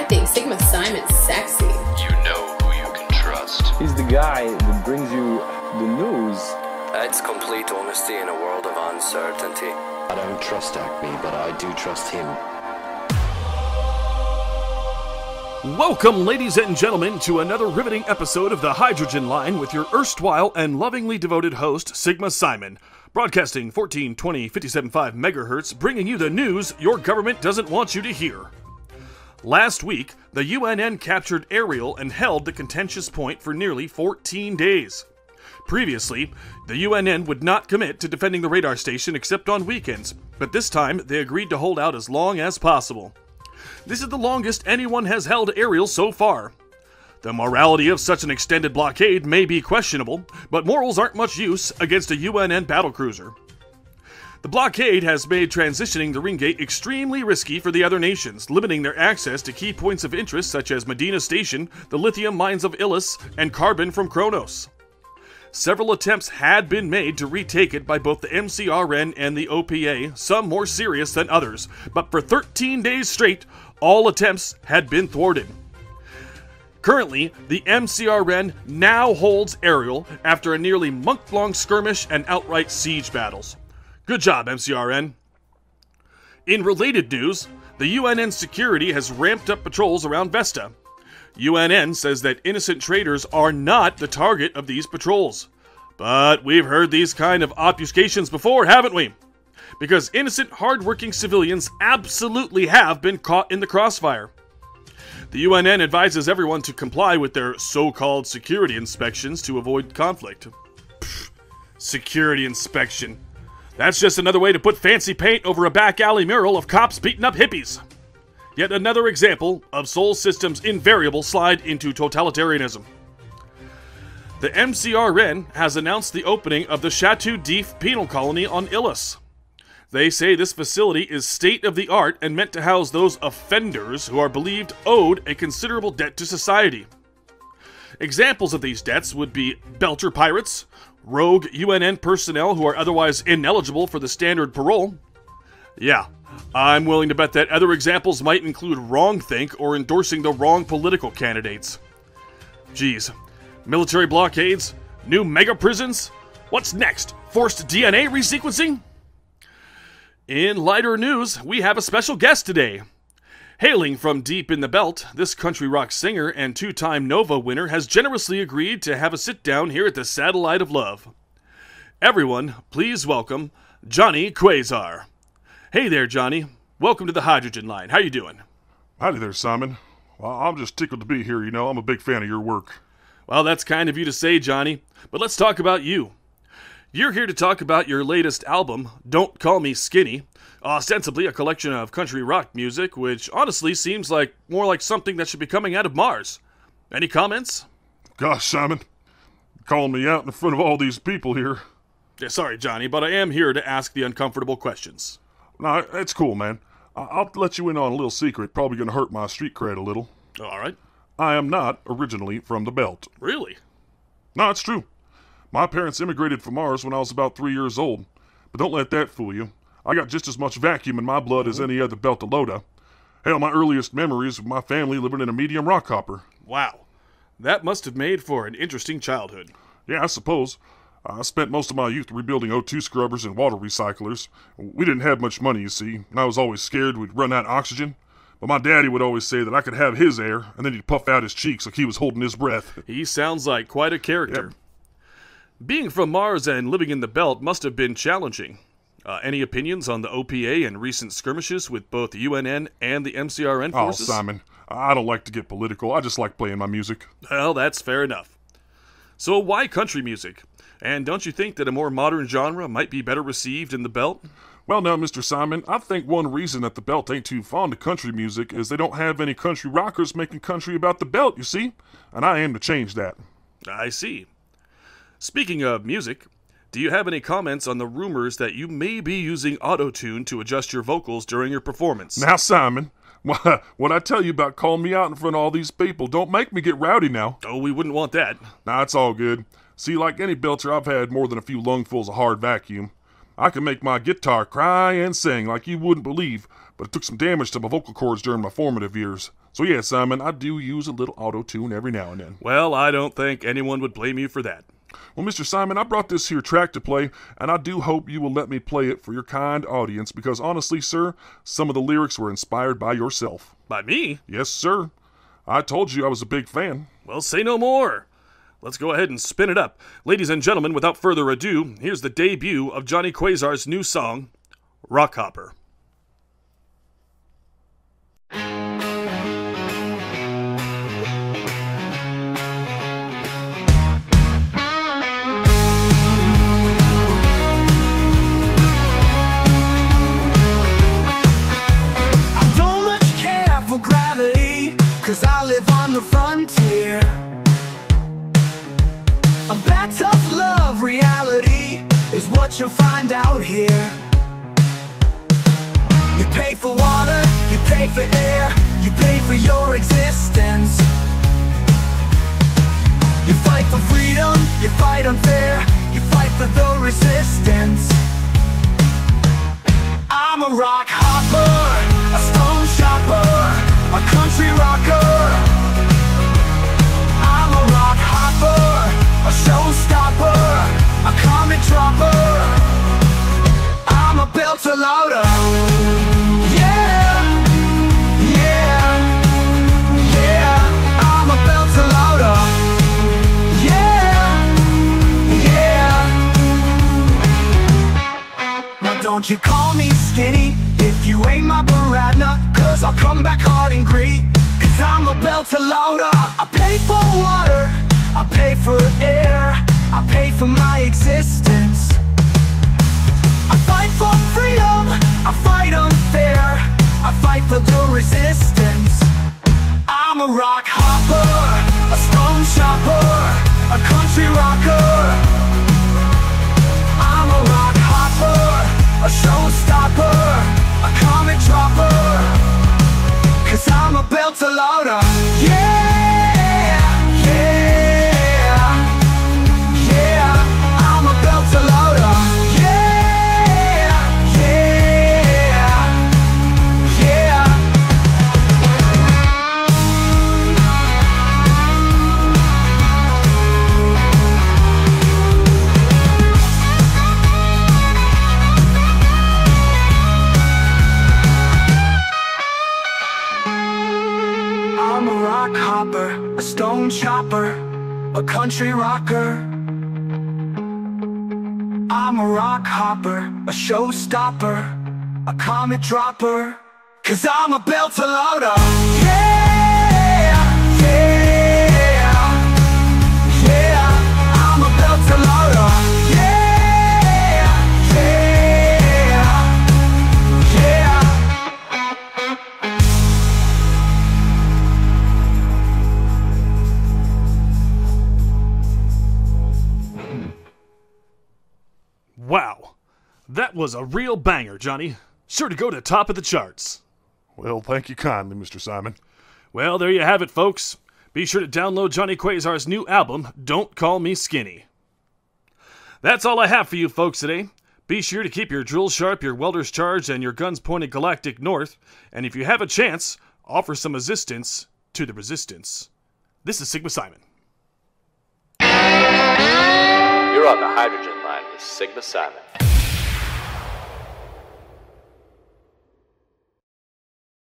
think Sigma Simon's sexy. You know who you can trust. He's the guy that brings you the news. It's complete honesty in a world of uncertainty. I don't trust Acme, but I do trust him. Welcome, ladies and gentlemen, to another riveting episode of the Hydrogen Line with your erstwhile and lovingly devoted host, Sigma Simon, broadcasting 1420 57.5 megahertz, bringing you the news your government doesn't want you to hear. Last week, the UNN captured Ariel and held the contentious point for nearly 14 days. Previously, the UNN would not commit to defending the radar station except on weekends, but this time they agreed to hold out as long as possible. This is the longest anyone has held Ariel so far. The morality of such an extended blockade may be questionable, but morals aren't much use against a UNN battlecruiser. The blockade has made transitioning the Ringgate extremely risky for the other nations, limiting their access to key points of interest such as Medina Station, the lithium mines of Illis, and carbon from Kronos. Several attempts had been made to retake it by both the MCRN and the OPA, some more serious than others, but for 13 days straight, all attempts had been thwarted. Currently, the MCRN now holds Ariel after a nearly month-long skirmish and outright siege battles. Good job, MCRN. In related news, the UNN security has ramped up patrols around Vesta. UNN says that innocent traders are not the target of these patrols. But we've heard these kind of obfuscations before, haven't we? Because innocent, hard-working civilians absolutely have been caught in the crossfire. The UNN advises everyone to comply with their so-called security inspections to avoid conflict. Pfft, security inspection. That's just another way to put fancy paint over a back alley mural of cops beating up hippies. Yet another example of Sol System's invariable slide into totalitarianism. The MCRN has announced the opening of the Chateau d'If penal colony on Illis. They say this facility is state-of-the-art and meant to house those offenders who are believed owed a considerable debt to society. Examples of these debts would be belter pirates, rogue UNN personnel who are otherwise ineligible for the standard parole. Yeah, I'm willing to bet that other examples might include wrongthink or endorsing the wrong political candidates. Geez, military blockades? New mega prisons? What's next? Forced DNA resequencing? In lighter news, we have a special guest today. Hailing from deep in the belt, this country rock singer and two-time Nova winner has generously agreed to have a sit-down here at the Satellite of Love. Everyone, please welcome Johnny Quasar. Hey there, Johnny. Welcome to the Hydrogen Line. How you doing? Howdy there, Simon. Well, I'm just tickled to be here, you know. I'm a big fan of your work. Well, that's kind of you to say, Johnny. But let's talk about you. You're here to talk about your latest album, Don't Call Me Skinny, ostensibly a collection of country rock music, which honestly seems like more like something that should be coming out of Mars. Any comments? Gosh, Simon, calling me out in front of all these people here. Yeah, sorry, Johnny, but I am here to ask the uncomfortable questions. No, it's cool, man. I'll let you in on a little secret, probably going to hurt my street cred a little. All right. I am not originally from the Belt. Really? No, it's true. My parents immigrated from Mars when I was about 3 years old. But don't let that fool you. I got just as much vacuum in my blood as any other Beltalota. Hell, my earliest memories of my family living in a medium rock hopper. Wow. That must have made for an interesting childhood. Yeah, I suppose. I spent most of my youth rebuilding O2 scrubbers and water recyclers. We didn't have much money, you see, and I was always scared we'd run out of oxygen. But my daddy would always say that I could have his air, and then he'd puff out his cheeks like he was holding his breath. He sounds like quite a character. Yep. Being from Mars and living in the Belt must have been challenging. Any opinions on the OPA and recent skirmishes with both the UNN and the MCRN forces? Oh, Simon, I don't like to get political. I just like playing my music. Well, that's fair enough. So why country music? And don't you think that a more modern genre might be better received in the Belt? Well, now, Mr. Simon, I think one reason that the Belt ain't too fond of country music is they don't have any country rockers making country about the Belt, you see? And I aim to change that. I see. Speaking of music, do you have any comments on the rumors that you may be using auto-tune to adjust your vocals during your performance? Now, Simon, what I tell you about calling me out in front of all these people, don't make me get rowdy now. Oh, we wouldn't want that. Nah, it's all good. See, like any belter, I've had more than a few lungfuls of hard vacuum. I can make my guitar cry and sing like you wouldn't believe, but it took some damage to my vocal cords during my formative years. So yeah, Simon, I do use a little auto-tune every now and then. Well, I don't think anyone would blame you for that. Well, Mr. Simon, I brought this here track to play, and I do hope you will let me play it for your kind audience, because honestly, sir, some of the lyrics were inspired by yourself. By me? Yes, sir. I told you I was a big fan. Well, say no more. Let's go ahead and spin it up. Ladies and gentlemen, without further ado, here's the debut of Johnny Quasar's new song, Rockhopper. Cause I live on the frontier. A bad tough love reality is what you'll find out here. You pay for water, you pay for air, you pay for your existence. You fight for freedom, you fight unfair, you fight for the resistance. I'm a rock hopper, a stone chopper, a country rocker. I'm a rock hopper, a showstopper, a comet dropper. I'm a belter loader. Yeah, yeah, yeah. I'm a belter loader. Yeah, yeah. Now don't you call me skinny if you ain't my Baradna, cause I'll come back hard and gritty. Cause I'm a belter loader. I pay for water, I pay for air, I pay for my existence. I fight for freedom, I fight unfair, I fight for the resistance. I'm a rock hopper, a stone chopper, a country rocker. I'm a rock hopper, a showstopper, a comet dropper. Cause I'm a belter loader. Yeah, yeah, yeah. I'm a belter loader. Yeah, yeah, yeah. I'm a rock hopper, a stone chopper, a country rocker. I'm a rock hopper, a showstopper, a comet dropper. Cause I'm a belter loader. Yeah, yeah, yeah. I'm a belter loader. Yeah, yeah, yeah. Wow, that was a real banger, Johnny. Sure to go to top of the charts. Well, thank you kindly, Mr. Simon. Well, there you have it, folks. Be sure to download Johnny Quasar's new album, Don't Call Me Skinny. That's all I have for you folks today. Be sure to keep your drills sharp, your welders charged, and your guns pointed galactic north. And if you have a chance, offer some resistance to the resistance. This is Sigma Simon. You're on the hydrogen line with Sigma Simon.